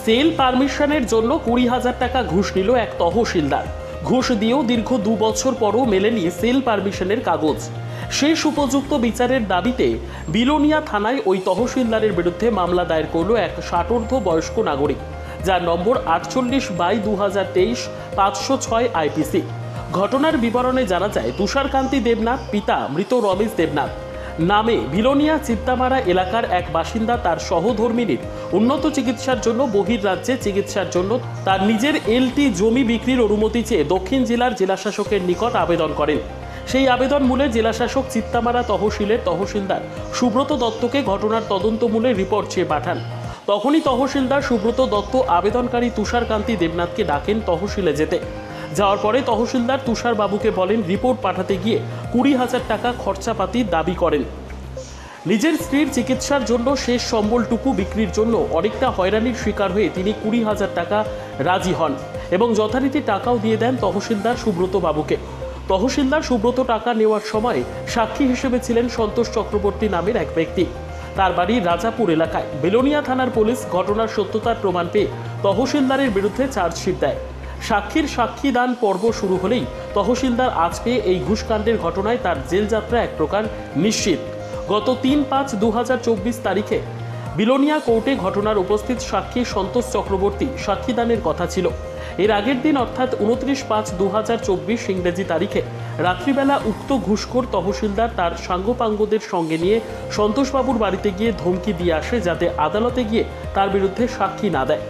Sell পারমিশনের জন্য 20,000 টাকা ঘুষ নিল এক তহসিলদার। ঘুষ দিয়েও দীর্ঘ 2 বছর পরও মেলেনি সেল পারমিশনের কাগজ। শেষ উপযুক্ত বিচারের দাবিতে বিলোনিয়া থানায় ওই তহসিলদারের বিরুদ্ধে মামলা দায়ের করল এক 60 বয়স্ক নাগরিক, যার নম্বর 48/2023 506 আইপিসি। ঘটনার বিবরণে জানা যায়, তুষারকান্তি দেবনাথ পিতা মৃত রমেশ দেবনাথ নামে বিলোনিয়া চিত্তামারা এলাকার এক বাসিন্দা তার সহধর্মিনীর উন্নত চিকিৎসার জন্য বহির্রাজ্যে চিকিৎসার জন্য তার নিজের এলটি জমি বিক্রির অনুমতি চেয়ে দক্ষিণ জেলার জেলাশাসকের নিকট আবেদন করেন। সেই আবেদন মূলে জেলাশাসক চিত্তামারা তহসিলের তহসিলদার সুব্রত দত্তকে ঘটনার তদন্তমূলে রিপোর্ট চেয়ে পাঠান। তখনই তহসিলদার সুব্রত দত্ত আবেদনকারী তুষারকান্তি দেবনাথকে ডাকেন তহসিলে যেতে। যাওয়ার পরে তহসিলদার তুষার বাবুকে বলেন রিপোর্ট পাঠাতে গিয়ে 20,000 টাকা খরচাপাতির দাবি করেন। নিজের স্ত্রীর চিকিৎসার জন্য শেষ সম্বলটুকু বিক্রির জন্য অনেকটা হয়রানির শিকার হয়ে তিনি 20,000 টাকা রাজি হন এবং যথারীতি টাকাও দিয়ে দেন তহসিলদার সুব্রত বাবুকে। তহসিলদার সুব্রত টাকা নেওয়ার সময় সাক্ষী হিসেবে ছিলেন সন্তোষ চক্রবর্তী নামের এক ব্যক্তি। তার বাড়ি রাজাপুর এলাকায়। বেলোনিয়া থানার পুলিশ ঘটনার সত্যতার প্রমাণ পেয়ে তহসিলদারের বিরুদ্ধে চার্জশিট দেয়। সাক্ষীর সাক্ষীদান পর্ব শুরু হলেই তহসিলদার আজকে এই ঘুষকাণ্ডের ঘটনায় তার জেলযাত্রা এক প্রকার নিশ্চিত। গত 3/5/2024 তারিখে বিলোনিয়া কোর্টে ঘটনার উপস্থিত সাক্ষী সন্তোষ চক্রবর্তী সাক্ষীদানের কথা ছিল। এর আগের দিন অর্থাৎ 29/5/2024 ইংরেজি তারিখে রাত্রিবেলা উক্ত ঘুষখোর তহসিলদার তার সাঙ্গপাঙ্গদের সঙ্গে নিয়ে সন্তোষবাবুর বাড়িতে গিয়ে ধমকি দিয়ে আসে যাতে আদালতে গিয়ে তার বিরুদ্ধে সাক্ষী না দেয়।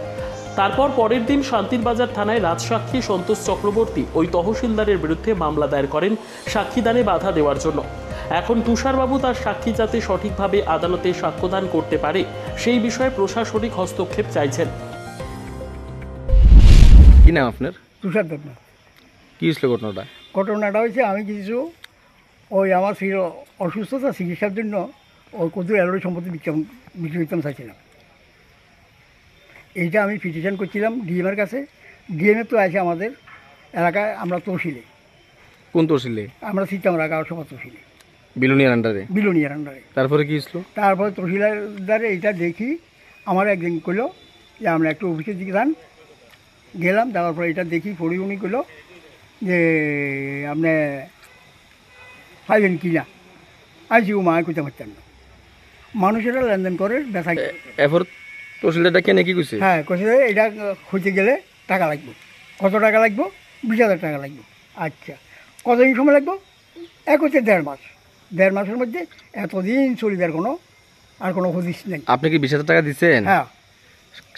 তারপর পরের দিন শান্তিরবাজার থানায় রাজসাক্ষী সন্তোষ চক্রবর্তী ওই তহসিলদারের বিরুদ্ধে মামলা দায়ের করেন সাক্ষীদানে বাধা দেওয়ার জন্য। এখন তুষারবাবু তার সাক্ষী যাতে সঠিকভাবে আদালতে সাক্ষ্যদান করতে পারে সেই বিষয়ে প্রশাসনিক হস্তক্ষেপ চাইছেন। কি নাম আপনার? তুষার দেবনাথ। কি হয়েছিল ঘটনাটা? ঘটনাটা হয়েছে, আমি কিছু আমার স্ত্রীর অসুস্থতা চিকিৎসার জন্য ওই কত এলোরি সম্পত্তি বিক্রি করতাম চাইছিলাম। এইটা আমি পিটিশন করছিলাম ডিএমের কাছে। ডিএমএ তো আছে আমাদের এলাকায়, আমরা তহসিলে। কোন তহসিলে? আমরা চিত্তামারা গাঁওসভা তহসিলে, বিলোনিয়ার আন্ডারে। বিলোনিয়ার আন্ডারে। তারপরে কি হয়েছিল? তারপরে তহসিলদারে এইটা দেখি আমার একদিন কইলো যে আমরা একটু অফিসের দিকে যান। গেলাম, যাওয়ার পরে এটা দেখি পড়ি উনি কইলো যে আপনি পাইবেন কি না। আইসি ও মায় কইতে পারতেন না, মানুষেরা লেনদেন করে বেচা। এরপর তহসিলদারটা কেন কি কইছে? হ্যাঁ, কইছে এটা হইতে গেলে টাকা লাগবে। কত টাকা লাগবে? 20,000 টাকা লাগবে। আচ্ছা, কতদিন সময় লাগবে? এক হচ্ছে 1.5 মাস। 1.5 মাসের মধ্যে এতদিন চলিবার আর কোনো হদিস নেই। আপনি কি 20,000 টাকা দিচ্ছেন? হ্যাঁ।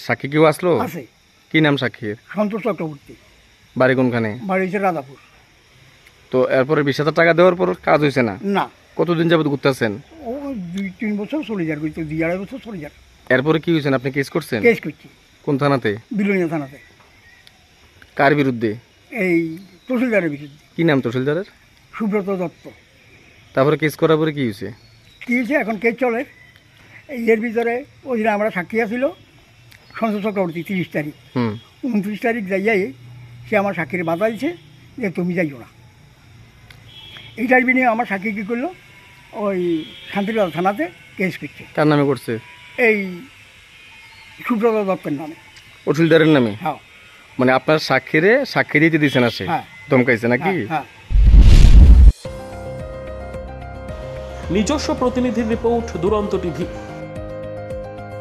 সাক্ষী কেউ আসলো? আছে। কি নাম সাক্ষীর? সন্তোষ চক্রবর্তী। বাড়ি কোনখানে? বাড়ি হচ্ছে রাজাপুর। তো এরপরে 20,000 টাকা দেওয়ার পর কাজ হয়েছে না? না। কতদিন যাবত ঘুরতেছেন? ও 2-3 বছর চলে যার, 2-2.5 বছর চলে যার। এরপরে কি হয়েছেন? আপনি কেস করছেন? কেস করছি। কোন থানাতে? বিলোনিয়া থানাতে। কার বিরুদ্ধে? এই তহসিলদারের বিরুদ্ধে। কি নাম তহসিলদারের? সুব্রত দত্ত। তারপরে কেস করার পরে কি হয়েছে? কী হয়েছে এখন কেস চলে। এর ভিতরে ওই দিন আমরা সাক্ষী আছিল সন্তোষ চক্রবর্তী 30 তারিখ। 29 তারিখ যাইয়াই সে আমার সাক্ষীর বাধা দিচ্ছে যে তুমি যাইও না। এইটার বিনিময়ে আমার সাক্ষী কী করলো, ওই শান্তিবাজার থানাতে কেস করছে। কার নামে করছে? এই সুব্রত দত্তের নামে। তহসিলদারের নামে? হ্যাঁ। মানে আপনার সাক্ষীরে সাক্ষী দিতে দিছে না সে? হ্যাঁ। ধমকাইছে নাকি? হ্যাঁ। নিজস্ব প্রতিনিধির রিপোর্ট, দুরন্ত টিভি।